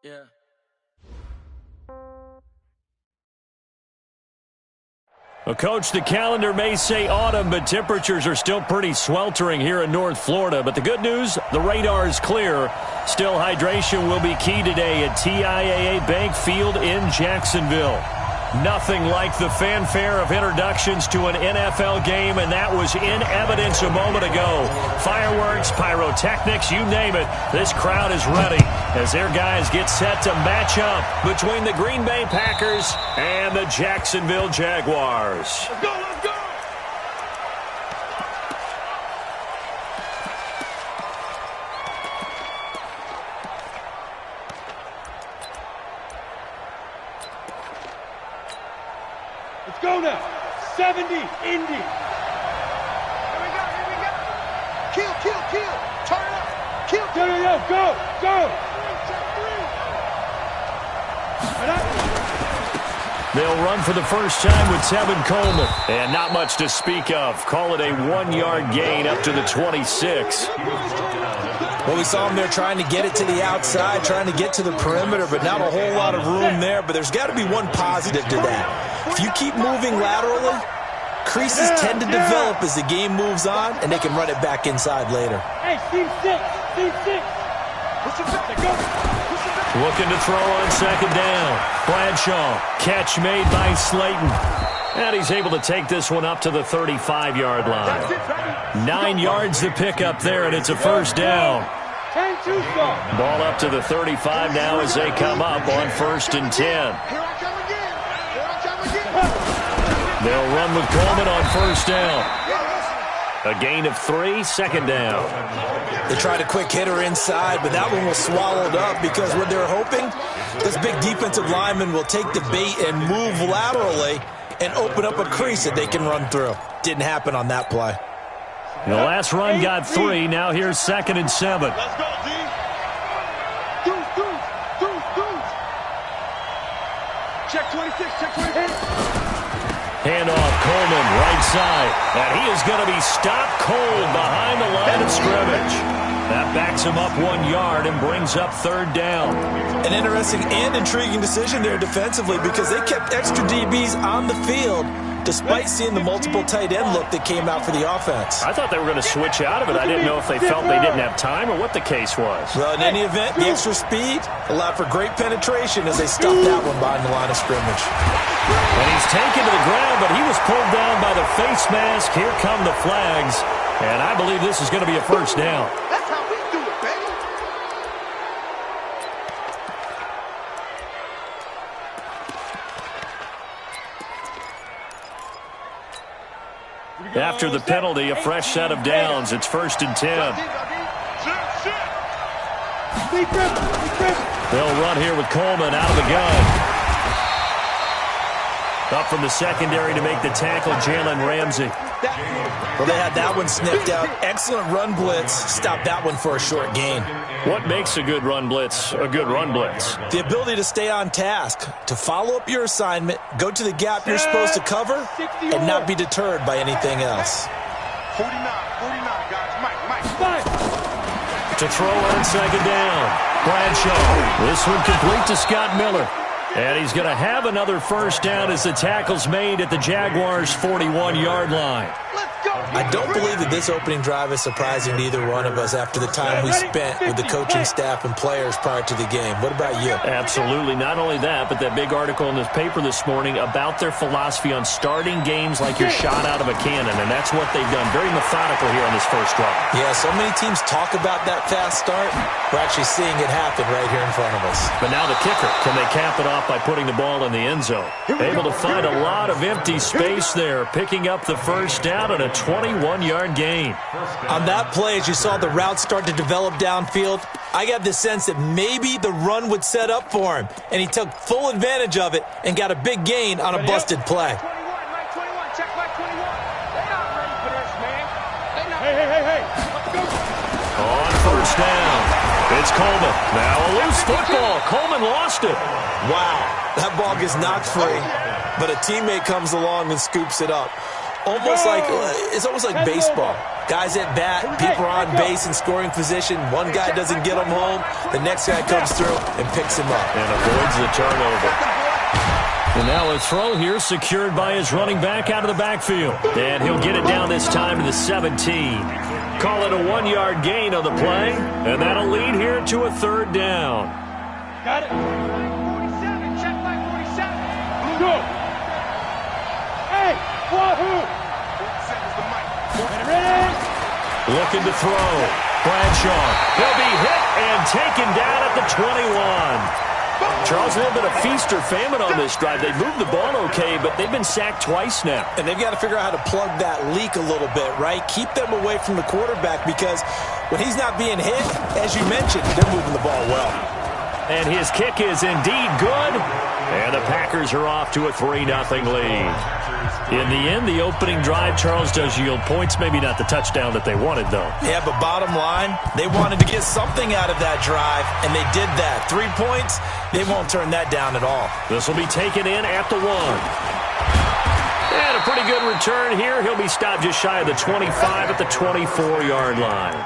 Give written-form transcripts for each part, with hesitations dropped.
Yeah. Well, Coach, the calendar may say autumn, but temperatures are still pretty sweltering here in North Florida. But the good news, the radar is clear. Still, hydration will be key today at TIAA Bank Field in Jacksonville. Nothing like the fanfare of introductions to an NFL game, and that was in evidence a moment ago. Fireworks, pyrotechnics, you name it. This crowd is ready as their guys get set to match up between the Green Bay Packers and the Jacksonville Jaguars. Let's go, let's go! Let's go now. 70, Indy. Here we go, here we go. Kill, kill, kill. Turn up. Kill, kill, yo, go, go. They'll run for the first time with Tevin Coleman. And not much to speak of. Call it a 1-yard gain up to the 26. Well, we saw him there trying to get it to the outside, trying to get to the perimeter, but not a whole lot of room there. But there's got to be one positive to that. If you keep moving laterally, creases tend to develop as the game moves on, and they can run it back inside later. Hey, Steve 6, Steve 6. Push it back, go. Push it back. Looking to throw on second down. Bradshaw, catch made by Slayton. And he's able to take this one up to the 35-yard line. 9 yards to pick up there, and it's a first down. Ball up to the 35 now as they come up on 1st and 10. They'll run with Coleman on 1st down. A gain of 3, second down. They tried a quick hitter inside, but that one was swallowed up because what they're hoping, this big defensive lineman will take the bait and move laterally and open up a crease that they can run through. Didn't happen on that play. The last run got 3. Now here's 2nd and 7. Let's go, D. Deuce. Check 26, check 26. Handoff, Coleman, right side. And he is going to be stopped cold behind the line of scrimmage. That backs him up 1 yard and brings up 3rd down. An interesting and intriguing decision there defensively because they kept extra DBs on the field despite seeing the multiple tight end look that came out for the offense. I thought they were going to switch out of it. I didn't know if they felt they didn't have time or what the case was. Well, in any event, the extra speed allowed for great penetration as they stuffed that one behind the line of scrimmage. And he's taken to the ground, but he was pulled down by the face mask. Here come the flags. And I believe this is going to be a first down. That's how we do it, baby. After the penalty, a fresh set of downs. It's 1st and 10. They'll run here with Coleman out of the gun. Up from the secondary to make the tackle, Jalen Ramsey. Well, they had that one sniffed out. Excellent run blitz. Stopped that one for a short gain. What makes a good run blitz a good run blitz? The ability to stay on task, to follow up your assignment, go to the gap you're supposed to cover, and not be deterred by anything else. 49, guys. Mike. To throw on second down, Bradshaw. This one complete to Scott Miller. And he's going to have another first down as the tackle's made at the Jaguars' 41-yard line. I don't believe that this opening drive is surprising to either one of us after the time we spent with the coaching staff and players prior to the game. What about you? Absolutely. Not only that, but that big article in the paper this morning about their philosophy on starting games like you're shot out of a cannon, and that's what they've done. Very methodical here on this first drive. Yeah, so many teams talk about that fast start. We're actually seeing it happen right here in front of us. But now the kicker. Can they cap it off by putting the ball in the end zone? Able to find a lot of empty space there, picking up the first down and a 21-yard gain. On that play, as you saw the route start to develop downfield, I got the sense that maybe the run would set up for him, and he took full advantage of it and got a big gain on a busted play. Hey. Let's go. On first down, it's Coleman. Now a loose football. Coleman lost it. Wow, that ball gets knocked free, but a teammate comes along and scoops it up. It's almost like baseball. Guys at bat, people are on base in scoring position. One guy doesn't get him home. The next guy comes through and picks him up. And avoids the turnover. And now a throw here secured by his running back out of the backfield. And he'll get it down this time to the 17. Call it a 1-yard gain on the play. And that'll lead here to a 3rd down. Got it. 47. Check by 47. Go. Hey, wahoo. Ready? Looking to throw. Bradshaw. He'll be hit and taken down at the 21. Charles, a little bit of feast or famine on this drive. They moved the ball okay, but they've been sacked twice now. And they've got to figure out how to plug that leak a little bit, right? Keep them away from the quarterback because when he's not being hit, as you mentioned, they're moving the ball well. And his kick is indeed good. And the Packers are off to a 3-0 lead. In the end, the opening drive, Charles, does yield points. Maybe not the touchdown that they wanted, though. Yeah, but bottom line, they wanted to get something out of that drive, and they did that. 3 points, they won't turn that down at all. This will be taken in at the 1. And a pretty good return here. He'll be stopped just shy of the 25 at the 24-yard line.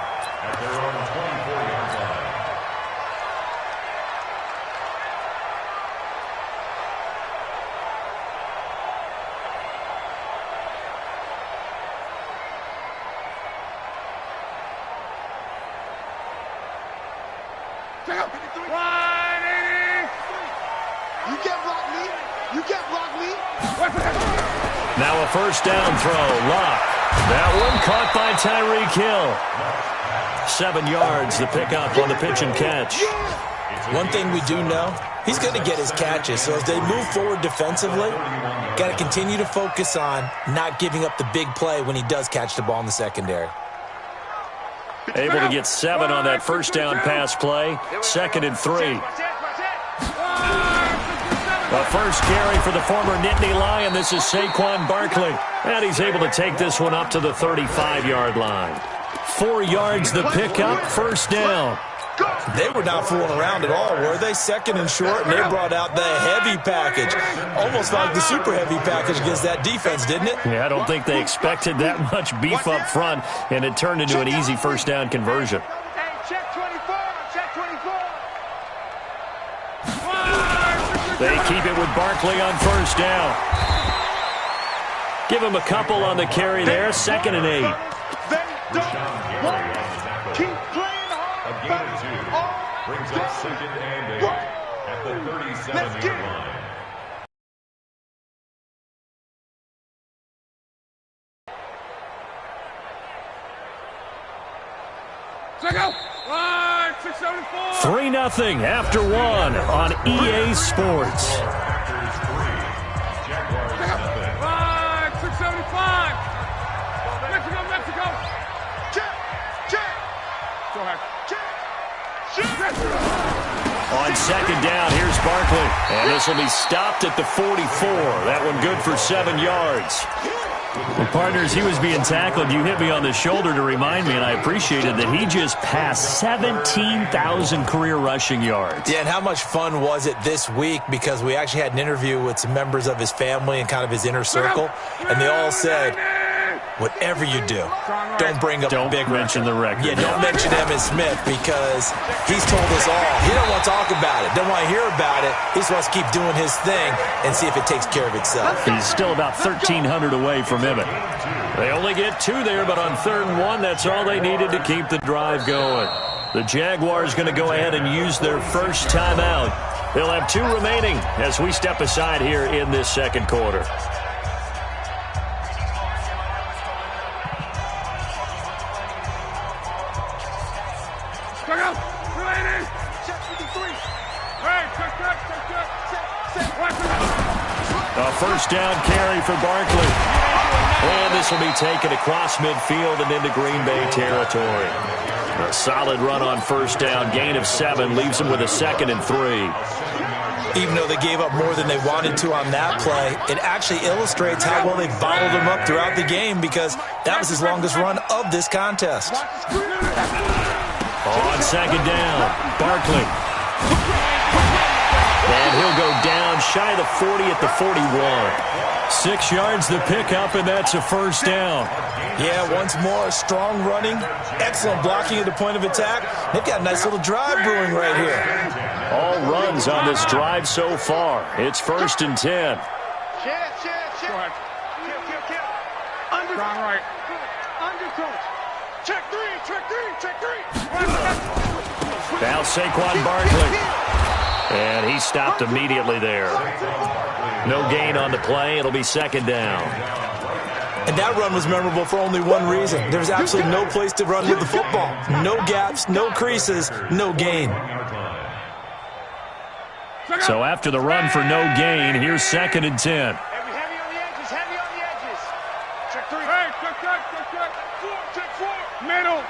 Now a first down throw. Lock. That one caught by Tyreek Hill. 7 yards, the pickup on the pitch and catch. One thing we do know, he's going to get his catches. So as they move forward defensively, got to continue to focus on not giving up the big play when he does catch the ball in the secondary. Able to get 7 on that first down pass play. 2nd and 3. The first carry for the former Nittany Lion. This is Saquon Barkley. And he's able to take this one up to the 35-yard line. 4 yards the pickup, first down. They were not fooling around at all, were they? 2nd and short, and they brought out the heavy package. Almost like the super heavy package against that defense, didn't it? Yeah, I don't think they expected that much beef up front, and it turned into an easy first down conversion. Check 24. Check 24. They keep it with Barkley on first down. Give him a couple on the carry there. 2nd and 8. They don't want it. Keep playing hard. Brings up 2nd and 8 at the 37-yard line. Check out. 3-0 after 1 on EA Sports. 675. Mexico. Check. Go ahead. Check. On 2nd down, here's Barkley. And this will be stopped at the 44. That one good for 7 yards. Well, partners, he was being tackled. You hit me on the shoulder to remind me, and I appreciated that he just passed 17,000 career rushing yards. Yeah, and how much fun was it this week? Because we actually had an interview with some members of his family and kind of his inner circle, and they all said, whatever you do, don't bring up Don't a big mention the record. Yeah, don't mention Emmitt Smith because he's told us all. He don't want to talk about it, don't want to hear about it. He just wants to keep doing his thing and see if it takes care of itself. He's still about 1,300 away from Emmitt. They only get 2 there, but on 3rd and 1, that's all they needed to keep the drive going. The Jaguars going to go ahead and use their first timeout. They'll have 2 remaining as we step aside here in this 2nd quarter. A first down carry for Barkley. And this will be taken across midfield and into Green Bay territory. A solid run on first down, gain of 7, leaves them with a 2nd and 3. Even though they gave up more than they wanted to on that play, it actually illustrates how well they bottled him up throughout the game because that was his longest run of this contest. On 2nd down, Barkley. And he'll go down shy of the 40 at the 41. 6 yards the pickup, and that's a first down. Yeah, once more, strong running, excellent blocking at the point of attack. They've got a nice little drive brewing right here. All runs on this drive so far. It's 1st and 10. Right. Undercoach. Check three. Now Saquon Barkley. And he stopped immediately there. No gain on the play. It'll be 2nd down. And that run was memorable for only one reason. There's absolutely no place to run with the football. No gaps, no creases, no gain. So after the run for no gain, here's 2nd and 10. Heavy on the edges. Check three. Hey, check. Four. Middle.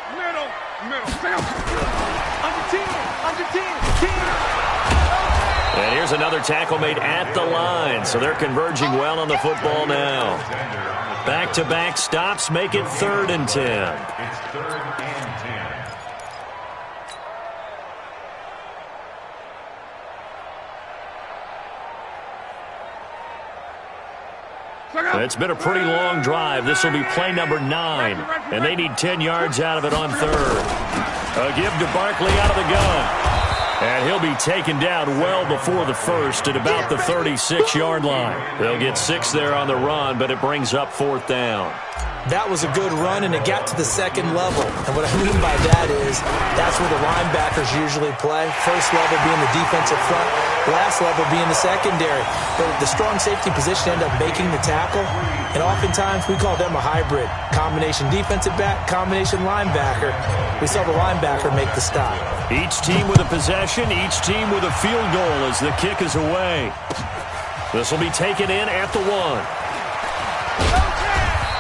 Under 10. And here's another tackle made at the line. So they're converging well on the football now. Back-to-back stops make it 3rd and 10. It's 3rd and 10. It's been a pretty long drive. This will be play number 9. And they need 10 yards out of it on 3rd. A give to Barkley out of the gun. And he'll be taken down well before the 1st at about the 36-yard line. They'll get 6 there on the run, but it brings up 4th down. That was a good run, and it got to the 2nd level. And what I mean by that is that's where the linebackers usually play. First level being the defensive front, last level being the secondary. But the strong safety position ended up making the tackle, and oftentimes we call them a hybrid. Combination defensive back, combination linebacker. We saw the linebacker make the stop. Each team with a possession, each team with a field goal as the kick is away. This will be taken in at the 1.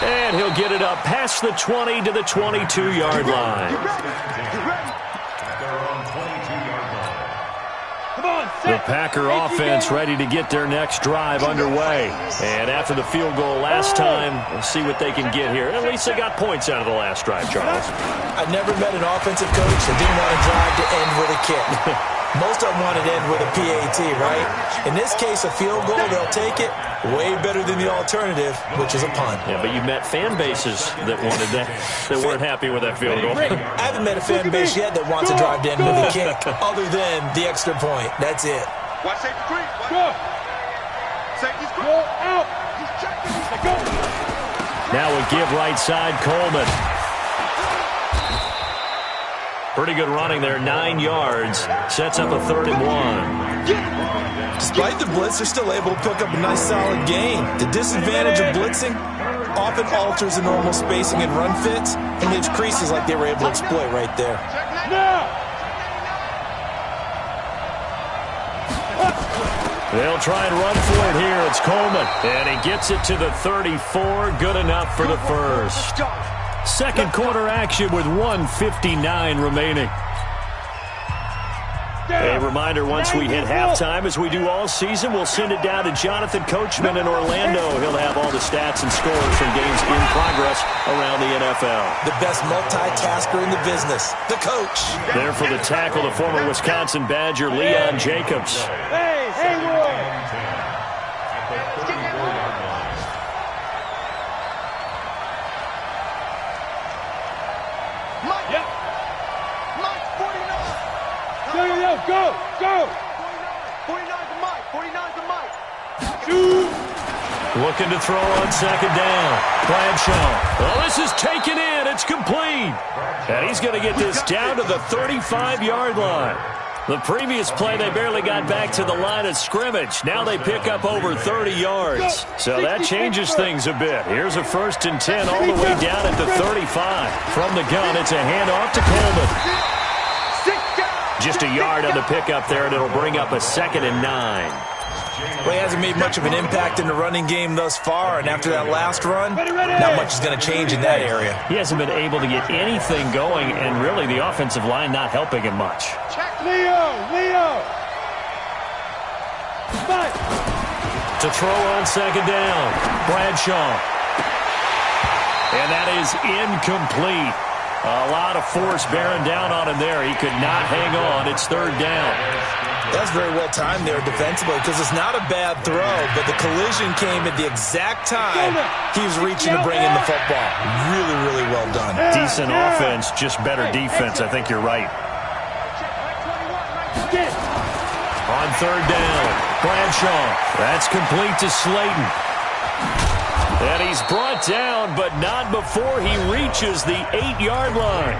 And he'll get it up past the 20 to the 22-yard line. The Packer offense ready to get their next drive underway. And after the field goal last time, we'll see what they can get here. At least they got points out of the last drive, Charles. I've never met an offensive coach that didn't want to drive to end with a kick. Most of them want it to end with a PAT, right? In this case, a field goal, they'll take it. Way better than the alternative, which is a punt. Yeah, but you met fan bases that wanted that, that weren't happy with that field goal. I haven't met a fan base yet that wants to drive to end with a kick, other than the extra point. That's it. Watch safety three. Go. Safety's go out. He's checking. Go. Now a give right side, Coleman. Pretty good running there, 9 yards. Sets up a 3rd and 1. Despite the blitz, they're still able to pick up a nice solid gain. The disadvantage of blitzing often alters the normal spacing and run fits and leaves creases like they were able to exploit right there. They'll try and run for it here. It's Coleman. And he gets it to the 34. Good enough for the 1st. Second quarter action with 1:59 remaining. A reminder, once we hit halftime, as we do all season, we'll send it down to Jonathan Coachman in Orlando. He'll have all the stats and scores from games in progress around the NFL. The best multitasker in the business, the coach. There for the tackle, the former Wisconsin Badger, Leon Jacobs. Hey, Hayward. Go! 49's the mic. 49's the mic. Shoot! Looking to throw on 2nd down. Bradshaw. Well, this is taken in. It's complete. And he's going to get this down to the 35-yard line. The previous play, they barely got back to the line of scrimmage. Now they pick up over 30 yards. So that changes things a bit. Here's a 1st and 10 all the way down at the 35. From the gun, it's a handoff to Coleman. Just a yard on the pickup there, and it'll bring up a 2nd and 9. Well, he hasn't made much of an impact in the running game thus far, and after that last run, not much is going to change in that area. He hasn't been able to get anything going, and really the offensive line not helping him much. Leo! To throw on 2nd down, Bradshaw. And that is incomplete. A lot of force bearing down on him there. He could not hang on. It's 3rd down. That's very well timed there defensively because it's not a bad throw, but the collision came at the exact time he was reaching to bring in the football. Really, really well done. Decent offense, just better defense. I think you're right. On third down, Bradshaw. That's complete to Slayton. And he's brought down, but not before he reaches the 8-yard line.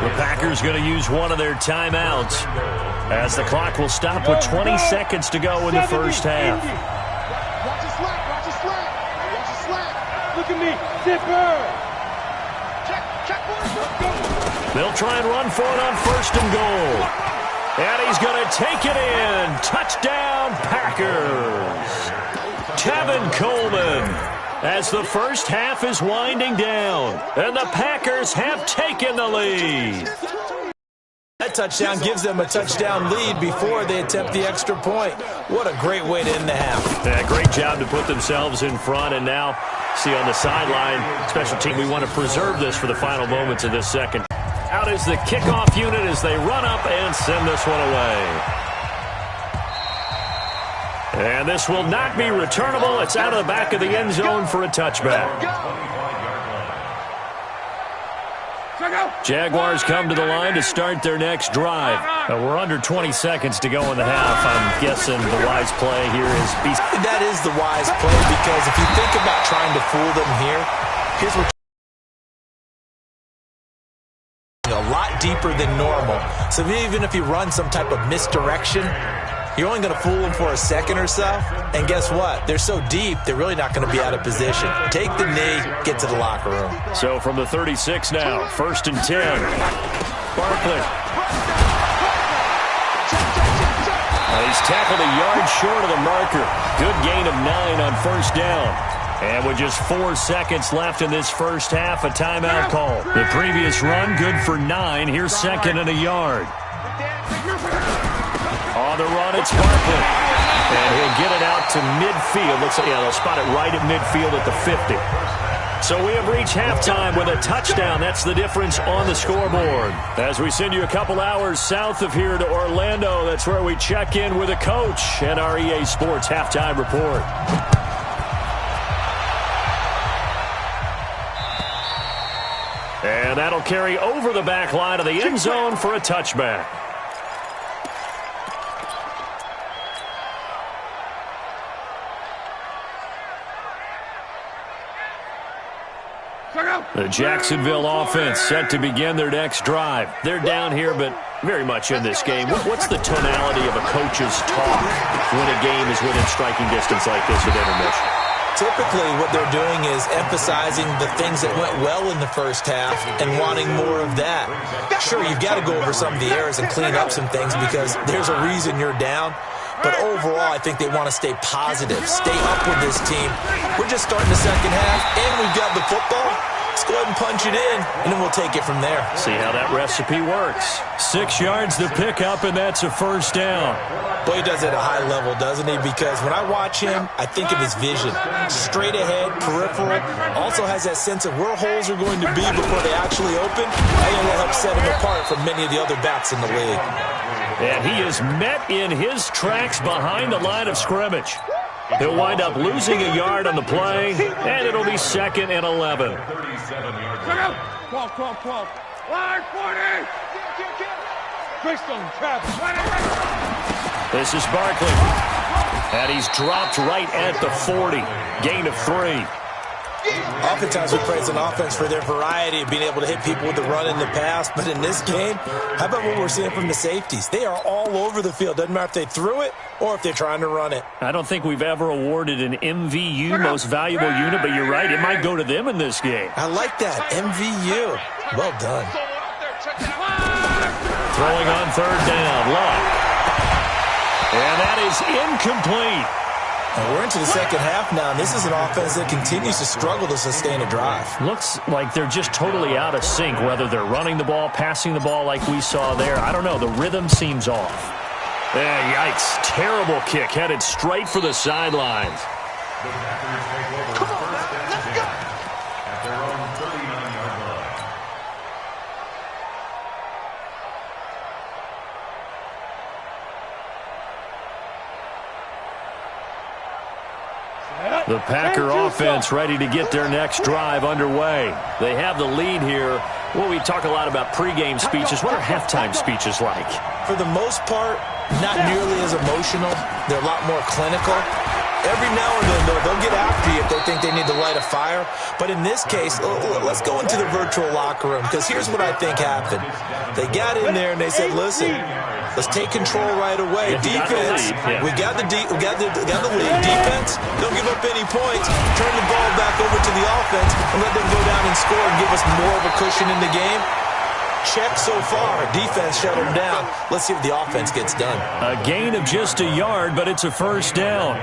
The Packers going to use one of their timeouts as the clock will stop with 20 seconds to go in the first half. Watch your slack, watch your slack. Watch your slack. Look at me, zipper. Check. They'll try and run for it on first and goal. And he's going to take it in. Touchdown, Packers. Tevin Coleman, as the first half is winding down, and the Packers have taken the lead. That touchdown gives them a touchdown lead before they attempt the extra point. What a great way to end the half. Yeah, great job to put themselves in front, and now, see on the sideline, special team, we want to preserve this for the final moments of this second. Out is the kickoff unit as they run up and send this one away. And this will not be returnable. It's out of the back of the end zone for a touchback. Jaguars come to the line to start their next drive. We're under 20 seconds to go in the half. I'm guessing the wise play here is... That is the wise play because if you think about trying to fool them here, here's what a lot deeper than normal. So even if you run some type of misdirection, you're only going to fool them for a second or so. And guess what? They're so deep, they're really not going to be out of position. Take the knee, get to the locker room. So from the 36 now, 1st and 10. Barkley. He's tackled a yard short of the marker. Good gain of 9 on first down. And with just 4 seconds left in this first half, a timeout call. The previous run, good for 9. Here's 2nd and a yard. On the run, it's Barkley. And he'll get it out to midfield. Looks like, yeah, they'll spot it right at midfield at the 50. So we have reached halftime with a touchdown. That's the difference on the scoreboard. As we send you a couple hours south of here to Orlando, that's where we check in with a coach and our EA Sports halftime report. And that'll carry over the back line of the end zone for a touchback. The Jacksonville offense set to begin their next drive. They're down here, but very much in this game. What's the tonality of a coach's talk when a game is within striking distance like this at intermission? Typically, what they're doing is emphasizing the things that went well in the first half and wanting more of that. Sure, you've got to go over some of the errors and clean up some things because there's a reason you're down. But overall, I think they want to stay positive, stay up with this team. We're just starting the second half, and we've got the football. Let's go ahead and punch it in, and then we'll take it from there. See how that recipe works. 6 yards to pick up, and that's a first down. Boy, he does it at a high level, doesn't he? Because when I watch him, I think of his vision. Straight ahead, peripheral. Also has that sense of where holes are going to be before they actually open. I think will help set him apart from many of the other backs in the league. And he is met in his tracks behind the line of scrimmage. He'll wind up losing a yard on the play, and it'll be 2nd and 11. 12. Line 40. Greystone, Travis. This is Barkley. And he's dropped right at the 40. Gain of 3. Oftentimes we praise an offense for their variety of being able to hit people with the run in the pass, but in this game, how about what we're seeing from the safeties? They are all over the field. Doesn't matter if they threw it or if they're trying to run it. I don't think we've ever awarded an MVU, most valuable unit, but you're right, it might go to them in this game. I like that, MVU. Well done. Throwing on third down, Love. And that is incomplete. And we're into the second half now, and this is an offense that continues to struggle to sustain a drive. Looks like they're just totally out of sync, whether they're running the ball, passing the ball like we saw there. I don't know. The rhythm seems off. Yikes. Terrible kick headed straight for the sidelines. Come on, let's go. At their own 39-yard line. The Packer offense ready to get their next drive underway. They have the lead here. Well, we talk a lot about pregame speeches. What are halftime speeches like? For the most part, not nearly as emotional. They're a lot more clinical. Every now and then, though, they'll get after you if they think they need to light a fire. But in this case, let's go into the virtual locker room, because here's what I think happened. They got in there and they said, listen, let's take control right away. Defense, we got the lead. Defense, don't give up any points. Turn the ball back over to the offense and let them go down and score and give us more of a cushion in the game. Check so far. Defense shut them down. Let's see if the offense gets done. A gain of just a yard, but it's a first down.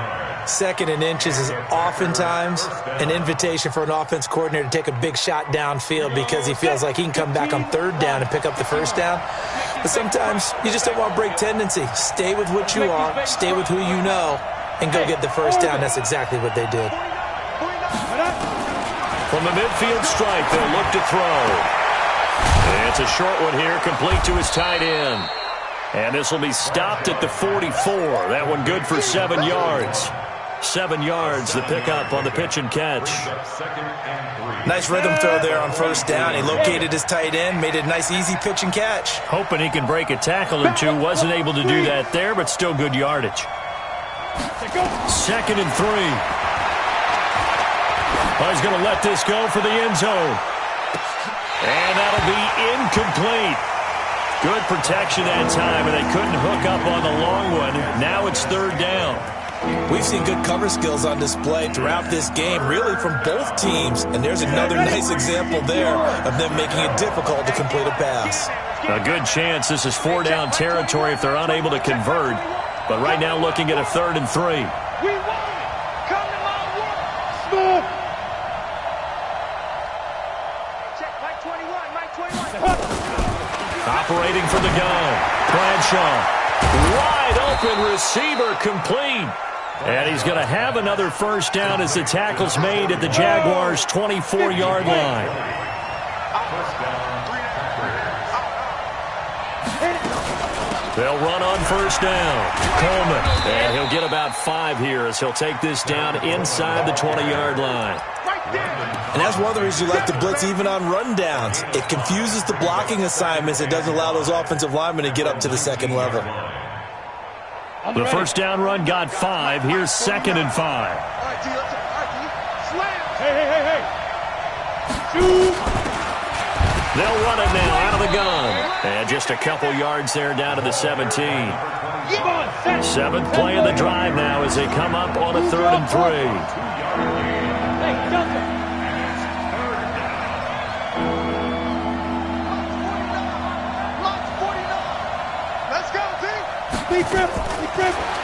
2nd and inches is oftentimes an invitation for an offense coordinator to take a big shot downfield because he feels like he can come back on 3rd down and pick up the first down. But sometimes you just don't want to break tendency. Stay with what you are, stay with who you know, and go get the first down. That's exactly what they did. From the midfield stripe, they'll look to throw. It's a short one here, complete to his tight end. And this will be stopped at the 44. That one good for 7 yards. 7 yards, the pickup on the pitch and catch. Nice rhythm throw there on first down. He located his tight end, made it a nice, easy pitch and catch. Hoping he can break a tackle or two. Wasn't able to do that there, but still good yardage. 2nd and 3. Oh, he's going to let this go for the end zone. And that'll be incomplete. Good protection that time, and they couldn't hook up on the long one. Now it's 3rd down. We've seen good cover skills on display throughout this game, really from both teams. And there's another nice example there of them making it difficult to complete a pass. A good chance this is 4-down territory if they're unable to convert. But right now looking at a 3rd and 3. We won it! Come to my work! Smooth! Check, Mike 21, Mike 21. Operating for the gun. Bradshaw. Wide open receiver complete. And he's going to have another first down as the tackle's made at the Jaguars' 24-yard line. They'll run on first down. Coleman. And he'll get about 5 here as he'll take this down inside the 20-yard line. And that's one of the reasons you like to blitz even on rundowns. It confuses the blocking assignments. It doesn't allow those offensive linemen to get up to the 2nd level. The first down run got 5. Here's 2nd and 5. Hey. They'll run it now out of the gun. And just a couple yards there down to the 17. 7th play of the drive now as they come up on a 3rd and 3.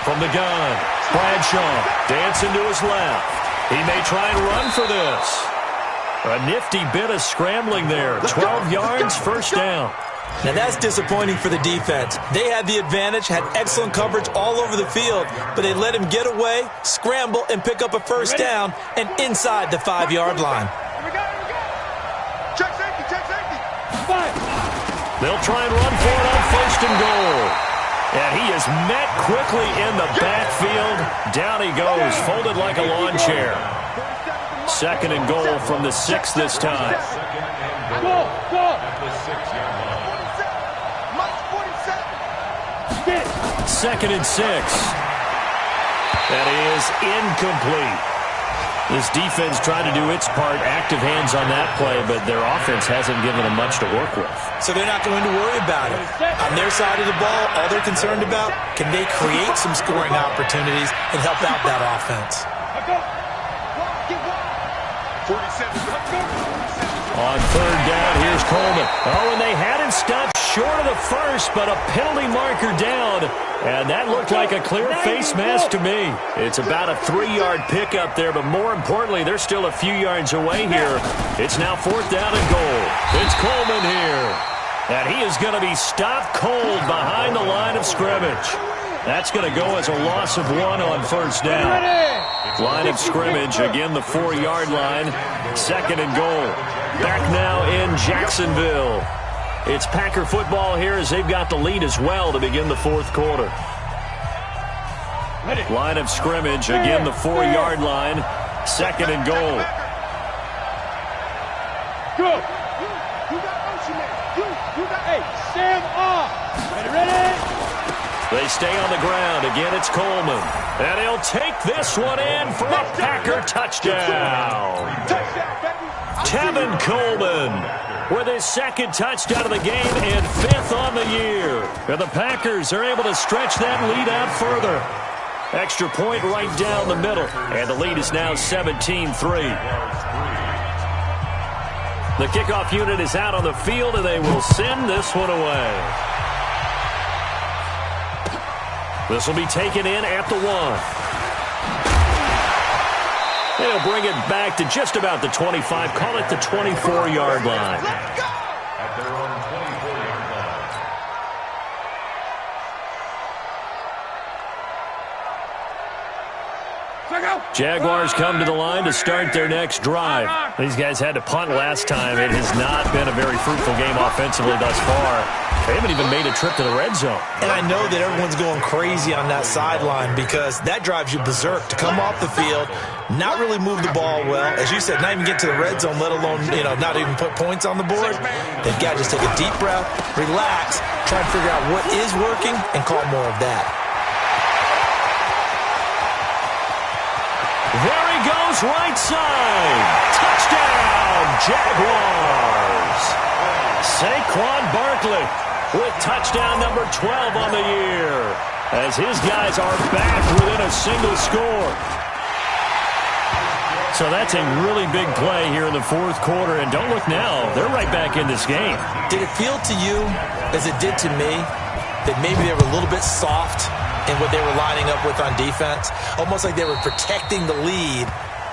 From the gun, Bradshaw dancing to his left. He may try and run for this. A nifty bit of scrambling there. 12 yards, first down. Now that's disappointing for the defense. They had the advantage, had excellent coverage all over the field, but they let him get away, scramble, and pick up a first down and inside the 5-yard line. Check safety. They'll try and run for it on 1st and goal. And he is met quickly in the backfield. Down he goes, folded like a lawn chair. 2nd and goal from the 6 this time. Go. 2nd and 6. That is incomplete. This defense tried to do its part, active hands on that play, but their offense hasn't given them much to work with. So they're not going to worry about it. On their side of the ball, all they're concerned about, can they create some scoring opportunities and help out that offense? On 3rd down, here's Coleman. Oh, and they had him stopped short of the first, but a penalty marker down. And that looked like a clear face mask to me. It's about a 3-yard pickup there, but more importantly, they're still a few yards away here. It's now 4th down and goal. It's Coleman here. And he is going to be stopped cold behind the line of scrimmage. That's going to go as a loss of 1 on first down. Line of scrimmage, again the 4-yard line. 2nd and goal. Back now in Jacksonville. It's Packer football here as they've got the lead as well to begin the 4th quarter. Line of scrimmage, again the 4-yard line. Second and goal. Go. You got motion man. You got, hey, Sam off. Ready? They stay on the ground. Again, it's Coleman. And he'll take this one in for a Packer touchdown. Tevin Coleman with his second touchdown of the game and 5th on the year. And the Packers are able to stretch that lead out further. Extra point right down the middle. And the lead is now 17-3. The kickoff unit is out on the field, and they will send this one away. This will be taken in at the 1. They'll bring it back to just about the 25. Call it the 24-yard line. At their own 24-yard line. Jaguars come to the line to start their next drive. These guys had to punt last time. It has not been a very fruitful game offensively thus far. They haven't even made a trip to the red zone. And I know that everyone's going crazy on that sideline because that drives you berserk to come off the field, not really move the ball well. As you said, not even get to the red zone, let alone, not even put points on the board. They've got to just take a deep breath, relax, try and figure out what is working, and call more of that. There he goes, right side. Touchdown, Jaguars. Saquon Barkley with touchdown number 12 on the year, as his guys are back within a single score. So that's a really big play here in the fourth quarter, and don't look now, they're right back in this game. Did it feel to you, as it did to me, that maybe they were a little bit soft in what they were lining up with on defense? Almost like they were protecting the lead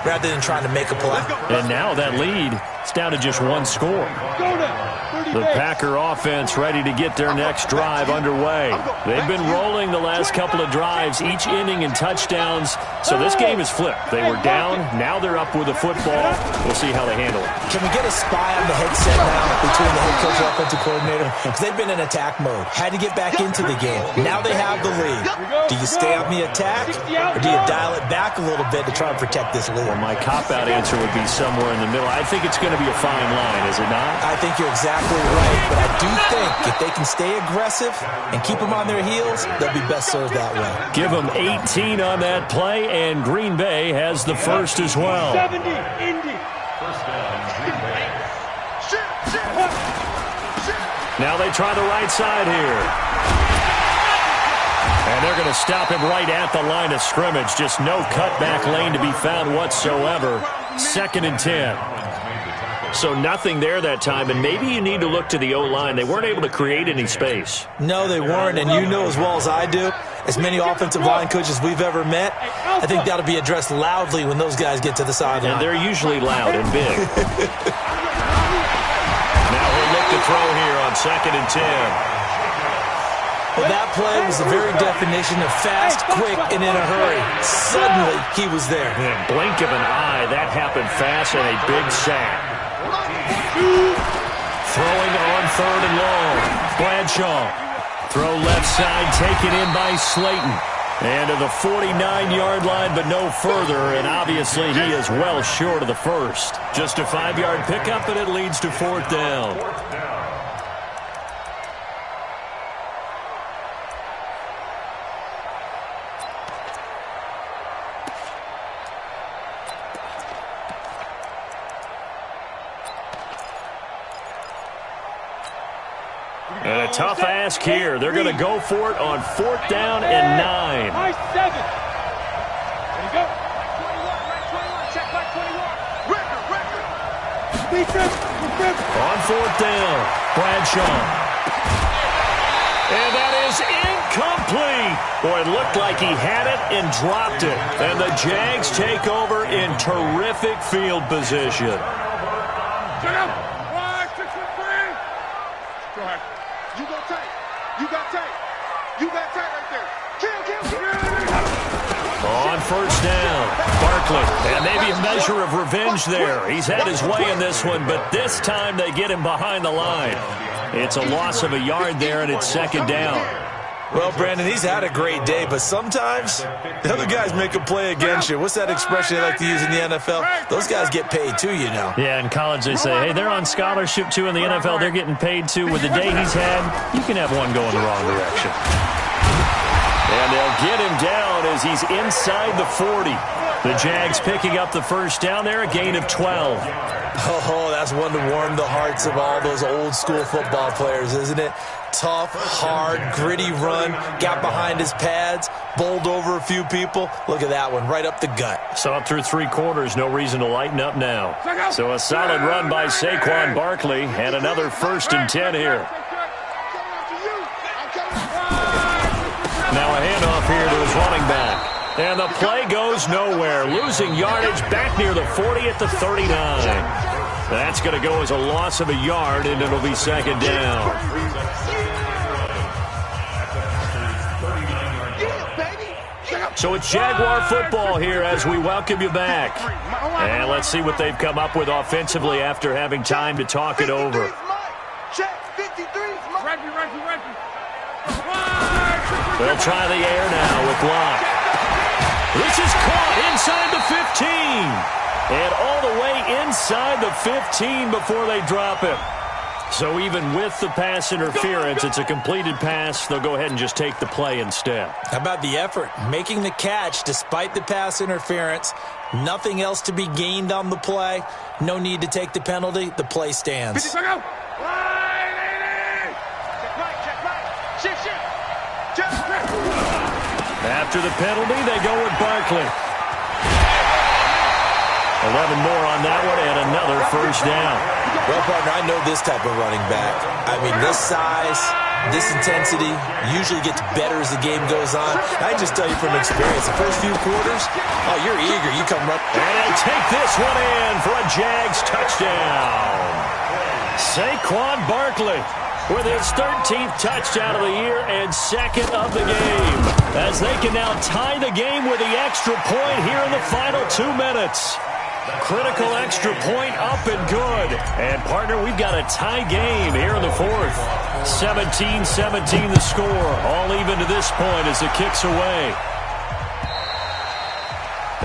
rather than trying to make a play. And now that lead is down to just one score. The Packer offense ready to get their next drive underway. They've been rolling the last couple of drives, each inning in touchdowns. So this game is flipped. They were down. Now they're up with the football. We'll see how they handle it. Can we get a spy on the headset now between the head coach and offensive coordinator? Because they've been in attack mode. Had to get back into the game. Now they have the lead. Do you stay on the attack, or do you dial it back a little bit to try and protect this lead? Well, my cop-out answer would be somewhere in the middle. I think it's going to be a fine line, is it not? I think you're exactly right, but I do think if they can stay aggressive and keep them on their heels, they'll be best served that way. Give them 18 on that play, and Green Bay has the first as well. 70, Indy. First down, Green Bay. Now they try the right side here. And they're going to stop him right at the line of scrimmage. Just no cutback lane to be found whatsoever. 2nd and 10. So nothing there that time, and maybe you need to look to the O-line. They weren't able to create any space. No, they weren't, and you know as well as I do, as many offensive line coaches we've ever met, I think that'll be addressed loudly when those guys get to the sideline. And they're usually loud and big. Now he'll look to throw here on 2nd and 10. Well, that play was the very definition of fast, quick, and in a hurry. Suddenly, he was there. In a blink of an eye, that happened fast, and a big sack. Throwing on 3rd and long. Bradshaw. Throw left side, taken in by Slayton. And to the 49-yard line, but no further, and obviously he is well short of the first. Just a 5-yard pickup, and it leads to 4th down. And a tough ask here. They're going to go for it on 4th down and 9. High 7. There you go. 21, check back 21. Record. On 4th down, Bradshaw. And that is incomplete. Boy, it looked like he had it and dropped it. And the Jags take over in terrific field position. Turn up. 5, 6, 3. Go ahead. You go tight. You got tight. You got tight right there. Kill. On 1st down, Barkley. And maybe a measure of revenge there. He's had his way in this one, but this time they get him behind the line. It's a loss of a yard there, and it's 2nd down. Well, Brandon, he's had a great day, but sometimes the other guys make a play against you. What's that expression they like to use in the NFL? Those guys get paid too, you know. Yeah, in college they say, hey, they're on scholarship too. In the NFL, they're getting paid too. With the day he's had, you can have one going the wrong direction. And they'll get him down as he's inside the 40. The Jags picking up the first down there, a gain of 12. Oh, that's one to warm the hearts of all those old-school football players, isn't it? Tough, hard, gritty run, got behind his pads, bowled over a few people. Look at that one, right up the gut. So up through 3 quarters, no reason to lighten up now. So a solid run by Saquon Barkley, and another 1st and 10 here. Now a handoff here to his running back. And the play goes nowhere. Losing yardage back near the 40 at the 39. That's going to go as a loss of a yard, and it'll be 2nd down. So it's Jaguar football here as we welcome you back. And let's see what they've come up with offensively after having time to talk it over. They'll try the air now with Locke. This is caught inside the 15. And all the way inside the 15 before they drop him. So even with the pass interference, it's a completed pass. They'll go ahead and just take the play instead. How about the effort? Making the catch despite the pass interference. Nothing else to be gained on the play. No need to take the penalty. The play stands. After the penalty, they go with Barkley. 11 more on that one, and another 1st down. Well, partner, I know this type of running back. I mean, this size, this intensity usually gets better as the game goes on. I just tell you from experience, the first few quarters, oh, you're eager. You come right. And he'll take this one in for a Jags touchdown. Saquon Barkley with his 13th touchdown of the year and 2nd of the game. As they can now tie the game with the extra point here in the final 2 minutes. Critical extra point up and good. And, partner, we've got a tie game here in the 4th. 17-17 the score. All even to this point as it kicks away.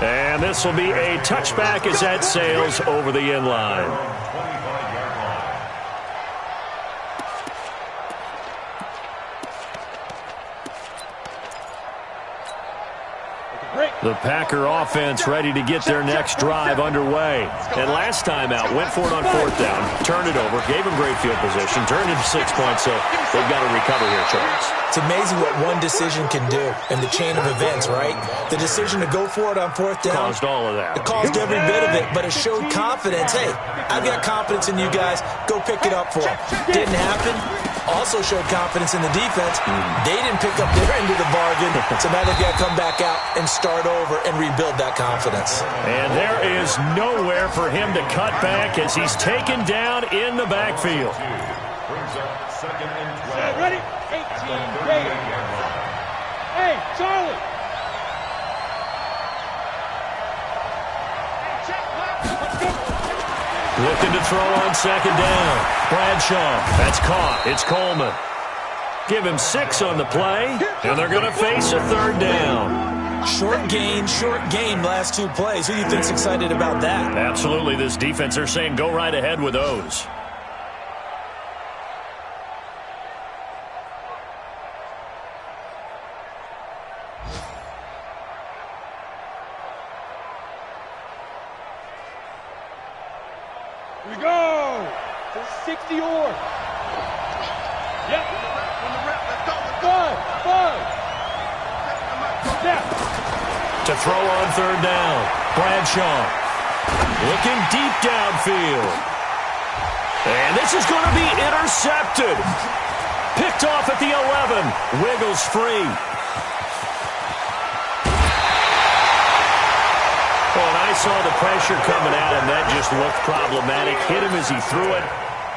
And this will be a touchback as that sails over the end line. The Packer offense ready to get their next drive underway. And last time out, went for it on 4th down, turned it over, gave them great field position, turned it to 6 points, so they've got to recover here, Charles. It's amazing what one decision can do in the chain of events, right? The decision to go for it on 4th down. Caused all of that. It caused every bit of it, but it showed confidence. Hey, I've got confidence in you guys. Go pick it up for them. Didn't happen. Also showed confidence in the defense. They didn't pick up their end of the bargain, so now they've got to come back out and start over and rebuild that confidence. And there is nowhere for him to cut back as he's taken down in the backfield. Ready? 18, ready. Hey, Charlie. Looking to throw on 2nd down. Bradshaw. That's caught. It's Coleman. Give him 6 on the play, and they're going to face a 3rd down. Short gain last 2 plays. Who do you think's excited about that? Absolutely. This defense, they're saying go right ahead with those. Here we go. To 60 or. Yep. Five. Now. To throw on 3rd down. Bradshaw. Looking deep downfield. And this is going to be intercepted. Picked off at the 11. Wiggles free. Well, and I saw the pressure coming at him. That just looked problematic. Hit him as he threw it.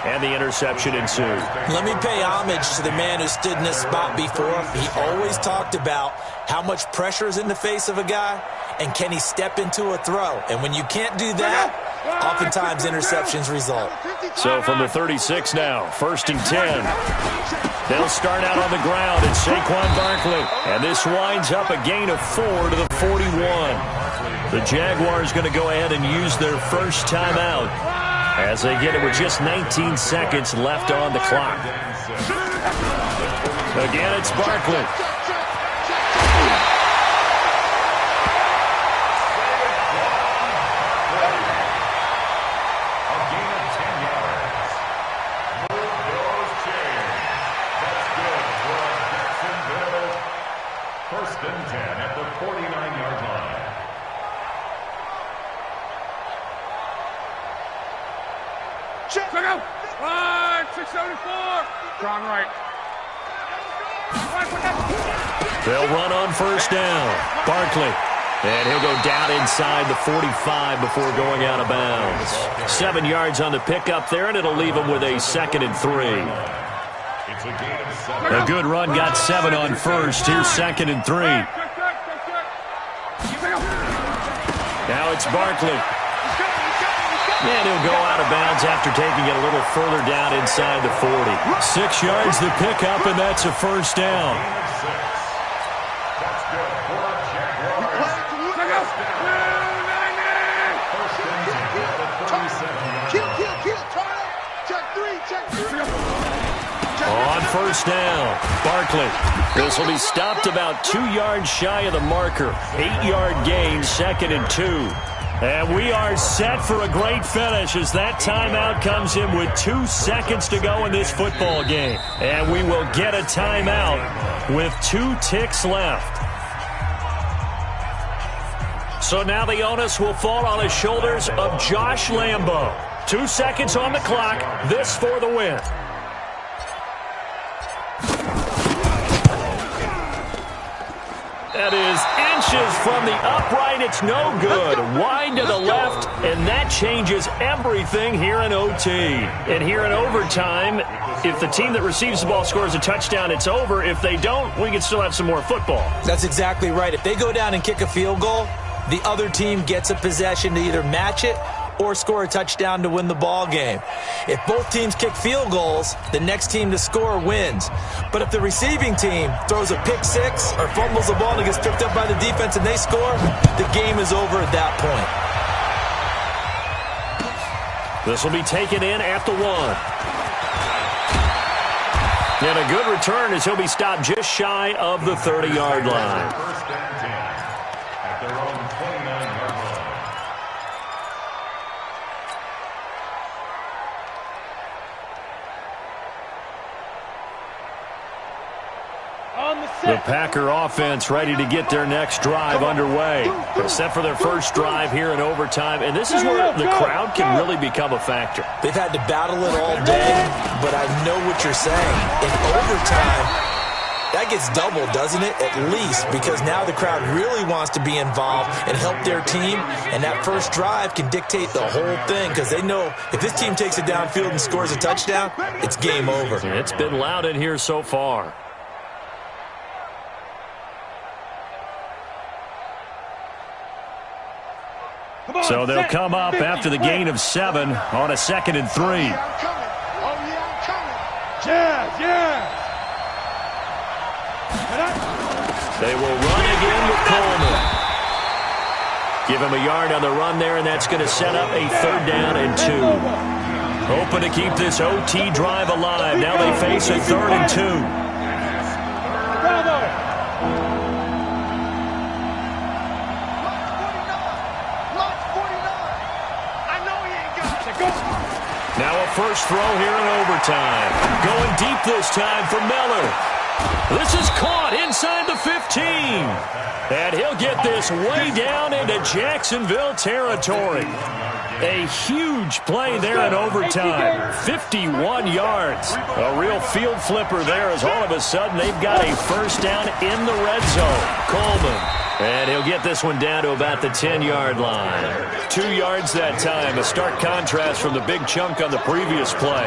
And the interception ensued. Let me pay homage to the man who stood in this spot before. He always talked about how much pressure is in the face of a guy and can he step into a throw. And when you can't do that, Oftentimes, interceptions result. So from the 36 now, 1st and 10. They'll start out on the ground. It's Saquon Barkley. And this winds up a gain of 4 to the 41. The Jaguars going to go ahead and use their first timeout as they get it with just 19 seconds left on the clock. Again, it's Barkley. They'll run on first down. Barkley. And he'll go down inside the 45 before going out of bounds. 7 yards on the pickup there, and it'll leave him with a 2nd and 3. A good run got 7 on first. Here's 2nd and 3. Now it's Barkley. And he'll go out of bounds after taking it a little further down inside the 40. 6 yards the pickup, and that's a first down. On first down, Barkley. This will be stopped about 2 yards shy of the marker. 8-yard gain, 2nd and 2. And we are set for a great finish as that timeout comes in with 2 seconds to go in this football game. And we will get a timeout with 2 ticks left. So now the onus will fall on the shoulders of Josh Lambo. 2 seconds on the clock. This for the win. That is inches from the upright. It's no good. Wide to the left, and that changes everything here in OT. And here in overtime, if the team that receives the ball scores a touchdown, it's over. If they don't, we can still have some more football. That's exactly right. If they go down and kick a field goal, the other team gets a possession to either match it or score a touchdown to win the ball game. If both teams kick field goals, the next team to score wins. But if the receiving team throws a pick six or fumbles the ball and it gets picked up by the defense and they score, the game is over at that point. This will be taken in at the 1. And a good return as he'll be stopped just shy of the 30-yard line. First and 10 at their own 29-yard line. The Packer offense ready to get their next drive underway. They're set for their first drive here in overtime, and this is where the crowd can really become a factor. They've had to battle it all day, but I know what you're saying. In overtime, that gets doubled, doesn't it? At least, because now the crowd really wants to be involved and help their team, and that first drive can dictate the whole thing because they know if this team takes it downfield and scores a touchdown, it's game over. It's been loud in here so far. So they'll come up after the gain of 7 on a 2nd and 3. They will run again with Coleman. Give him a yard on the run there, and that's going to set up a 3rd down and 2. Hoping to keep this OT drive alive. Now they face a 3rd and 2. Now a first throw here in overtime. Going deep this time for Miller. This is caught inside the 15. And he'll get this way down into Jacksonville territory. A huge play there in overtime. 51 yards. A real field flipper there as all of a sudden they've got a first down in the red zone. Coleman. And he'll get this one down to about the 10-yard line. 2 yards that time. A stark contrast from the big chunk on the previous play.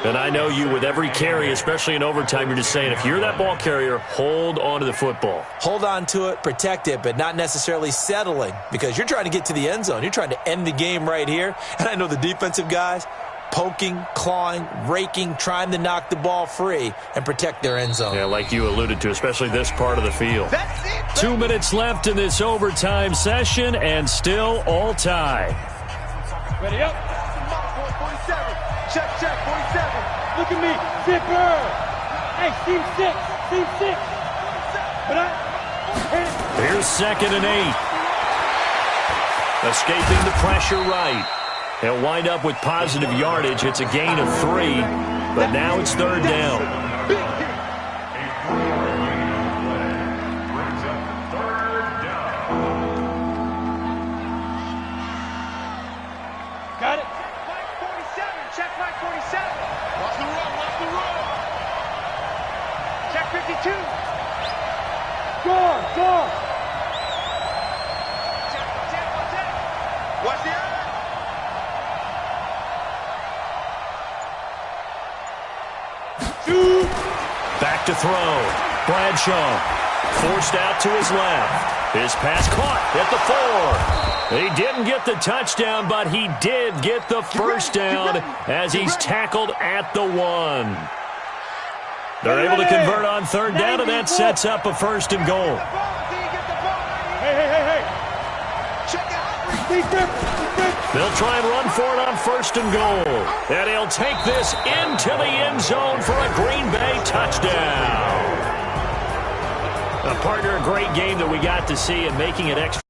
And I know you with every carry, especially in overtime, you're just saying if you're that ball carrier, hold on to the football. Hold on to it, protect it, but not necessarily settling because you're trying to get to the end zone. You're trying to end the game right here. And I know the defensive guys poking, clawing, raking, trying to knock the ball free and protect their end zone. Yeah, like you alluded to, especially this part of the field. 2 minutes left in this overtime session and still all tied. Ready up. 47. Check, 47. Look at me. Zipper. Hey, team 6. Here's 2nd and 8. Escaping the pressure right. They'll wind up with positive yardage. It's a gain of 3, but now it's 3rd down. Got it. Mike 47. Check Mike 47. Watch the run. Check 52. Score. Check. Watch the eye. Back to throw. Bradshaw forced out to his left. His pass caught at the 4. He didn't get the touchdown, but he did get the first down as he's tackled at the 1. They're able to convert on 3rd down, and that sets up a 1st and goal. Hey. Check out. They'll try and run for it on 1st and goal. And he'll take this into the end zone for a Green Bay touchdown. A partner, a great game that we got to see and making it extra.